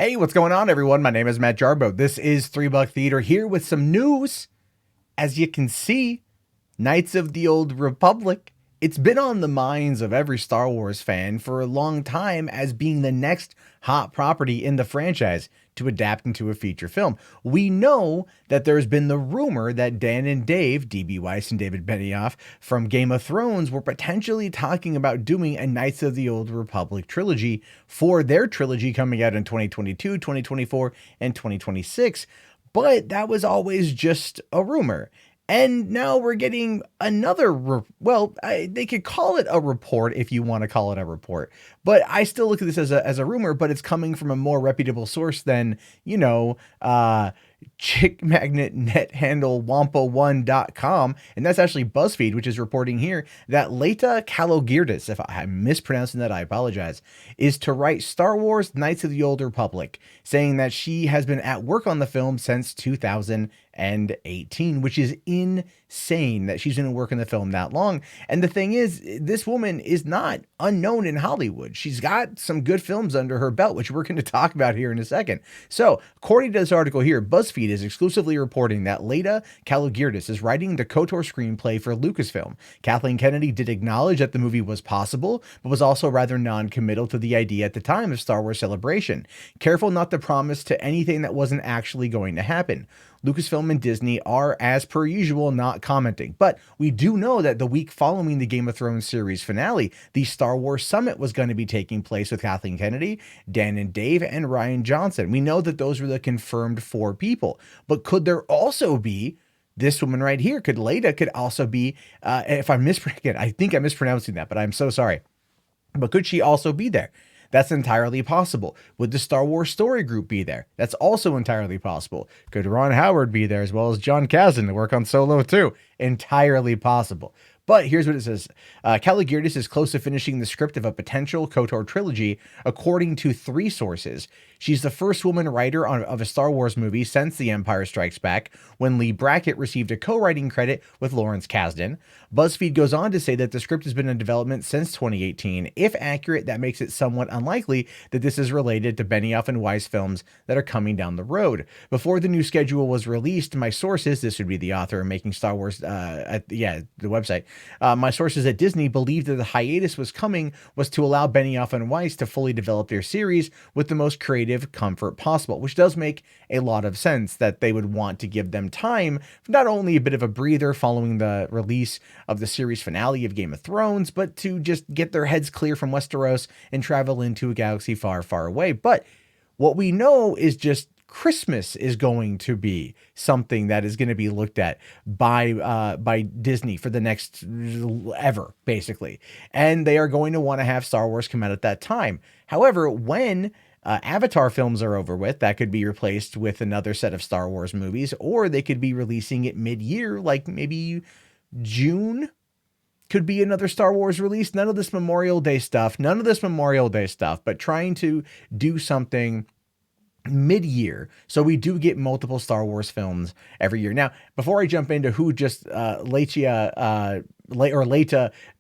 Hey, what's going on, everyone? My name is Matt Jarbo. This is $3 Theater here with some news. As you can see, Knights of the Old Republic. It's been on the minds of every Star Wars fan for a long time as being the next hot property in the franchise to adapt into a feature film. We know that there's been the rumor that Dan and Dave, D.B. Weiss and David Benioff from Game of Thrones, were potentially talking about doing a Knights of the Old Republic trilogy for their trilogy coming out in 2022, 2024, and 2026. But that was always just a rumor. And now we're getting another, they could call it a report if you want to call it a report. But I still look at this as a rumor, but it's coming from a more reputable source than, Chick Magnet Net Handle Wampa1.com. And that's actually Buzzfeed, which is reporting here that Laeta Kalogirdis, if I'm mispronouncing that, I apologize, is to write Star Wars Knights of the Old Republic, saying that she has been at work on the film since 2018, which is insane that she's going to work in the film that long. And the thing is, this woman is not unknown in Hollywood. She's got some good films under her belt, which we're going to talk about here in a second. So, according to this article here, BuzzFeed is exclusively reporting that Laeta Kalogirdis is writing the KOTOR screenplay for Lucasfilm. Kathleen Kennedy did acknowledge that the movie was possible, but was also rather non-committal to the idea at the time of Star Wars Celebration, careful not to promise to anything that wasn't actually going to happen. Lucasfilm and Disney are, as per usual, not commenting. But we do know that the week following the Game of Thrones series finale, the Star Wars Summit was going to be taking place with Kathleen Kennedy, Dan and Dave, and Rian Johnson. We know that those were the confirmed 4 people. But could there also be this woman right here? Laeta could also be, if I'm mispronouncing, I think I'm mispronouncing that, but I'm so sorry. But could she also be there? That's entirely possible. Would the Star Wars Story Group be there? That's also entirely possible. Could Ron Howard be there as well as John Kasdan to work on Solo too? Entirely possible. But here's what it says. Kalogirdis is close to finishing the script of a potential KOTOR trilogy, according to 3 sources. She's the first woman writer of a Star Wars movie since The Empire Strikes Back, when Lee Brackett received a co-writing credit with Lawrence Kasdan. BuzzFeed goes on to say that the script has been in development since 2018. If accurate, that makes it somewhat unlikely that this is related to Benioff and Weiss films that are coming down the road. Before the new schedule was released, my sources, this would be the author of Making Star Wars, the website, my sources at Disney believed that the hiatus was to allow Benioff and Weiss to fully develop their series with the most creative comfort possible, which does make a lot of sense that they would want to give them time, not only a bit of a breather following the release of the series finale of Game of Thrones, but to just get their heads clear from Westeros and travel into a galaxy far, far away. But what we know is just Christmas is going to be something that is going to be looked at by Disney for the next ever, basically. And they are going to want to have Star Wars come out at that time. However, when Avatar films are over with, that could be replaced with another set of Star Wars movies, or they could be releasing it mid-year, like maybe June could be another Star Wars release. None of this Memorial Day stuff, but trying to do something mid-year, so we do get multiple Star Wars films every year. Now, before I jump into who just Laeta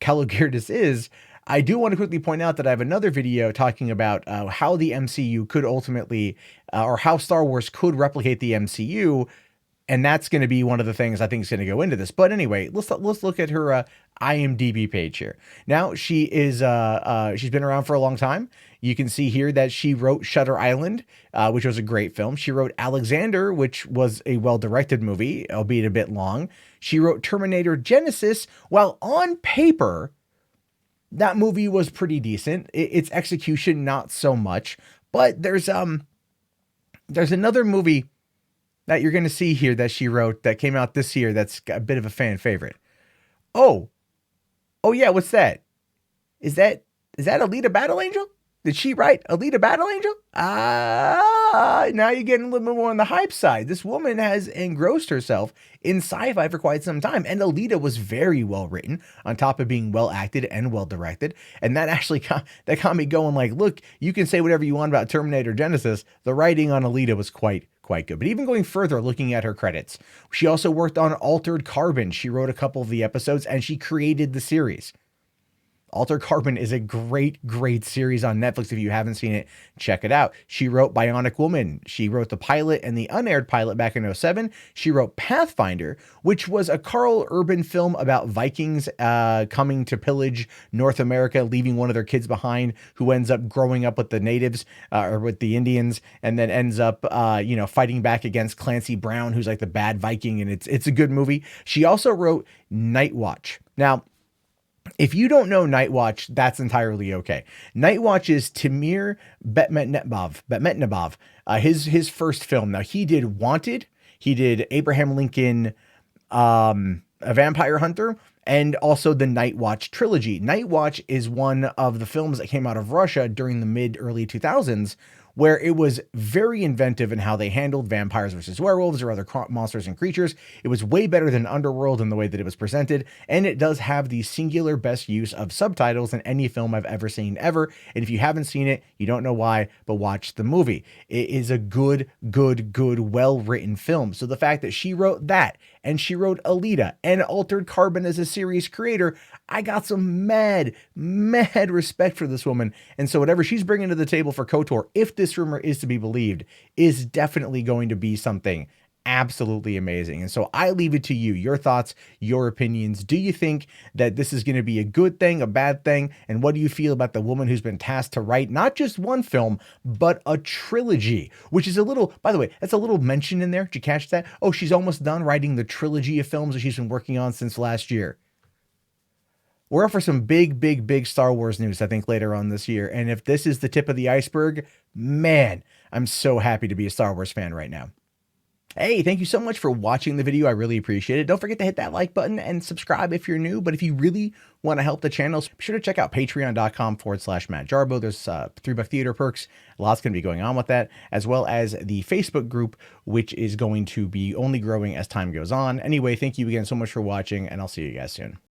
Kalogirdis is, I do want to quickly point out that I have another video talking about how the MCU could ultimately, or how Star Wars could replicate the MCU, and that's going to be one of the things I think is going to go into this. But anyway, let's look at her IMDb page here. Now, she is she's been around for a long time. You can see here that she wrote Shutter Island, which was a great film. She wrote Alexander, which was a well-directed movie, albeit a bit long. She wrote Terminator Genesis. While on paper, that movie was pretty decent. Its execution, not so much. But there's another movie that you're going to see here that she wrote that came out this year that's a bit of a fan favorite. Oh yeah, what's that? Is that ALITA Battle Angel? Did she write ALITA Battle Angel? Now you're getting a little bit more on the hype side. This woman has engrossed herself in sci-fi for quite some time, and ALITA was very well written, on top of being well acted and well directed. And that actually got me going. Like, look, you can say whatever you want about Terminator Genesis. The writing on ALITA was quite good. But even going further, looking at her credits, she also worked on Altered Carbon. She wrote a couple of the episodes, and she created the series. Altered Carbon is a great, great series on Netflix. If you haven't seen it, check it out. She wrote Bionic Woman. She wrote the pilot and the unaired pilot back in 2007. She wrote Pathfinder, which was a Carl Urban film about Vikings coming to pillage North America, leaving one of their kids behind, who ends up growing up with the natives or with the Indians, and then ends up, fighting back against Clancy Brown, who's like the bad Viking, and it's a good movie. She also wrote Night Watch. Now, if you don't know Night Watch, that's entirely okay. Night Watch is Timur Bekmambetov, his first film. Now, he did Wanted, he did Abraham Lincoln, A Vampire Hunter, and also the Night Watch trilogy. Night Watch is one of the films that came out of Russia during the mid-early 2000s, where it was very inventive in how they handled vampires versus werewolves or other monsters and creatures. It was way better than Underworld in the way that it was presented, and it does have the singular best use of subtitles in any film I've ever seen ever. And if you haven't seen it, you don't know why, but watch the movie. It is a good, well-written film. So the fact that she wrote that, and she wrote Alita and Altered Carbon as a series creator, I got some mad respect for this woman. And so whatever she's bringing to the table for KOTOR, if this rumor is to be believed, is definitely going to be something absolutely amazing. And so I leave it to you, your thoughts, your opinions. Do you think that this is going to be a good thing, a bad thing? And what do you feel about the woman who's been tasked to write not just one film, but a trilogy, which is a little, by the way, that's a little mention in there. Did you catch that? Oh, she's almost done writing the trilogy of films that she's been working on since last year. We're up for some big Star Wars news, I think, later on this year. And if this is the tip of the iceberg, man, I'm so happy to be a Star Wars fan right now. Hey, thank you so much for watching the video. I really appreciate it. Don't forget to hit that like button and subscribe if you're new. But if you really want to help the channel, be sure to check out patreon.com/Matt Jarbo. There's $3 theater perks. Lots going to be going on with that, as well as the Facebook group, which is going to be only growing as time goes on. Anyway, thank you again so much for watching, and I'll see you guys soon.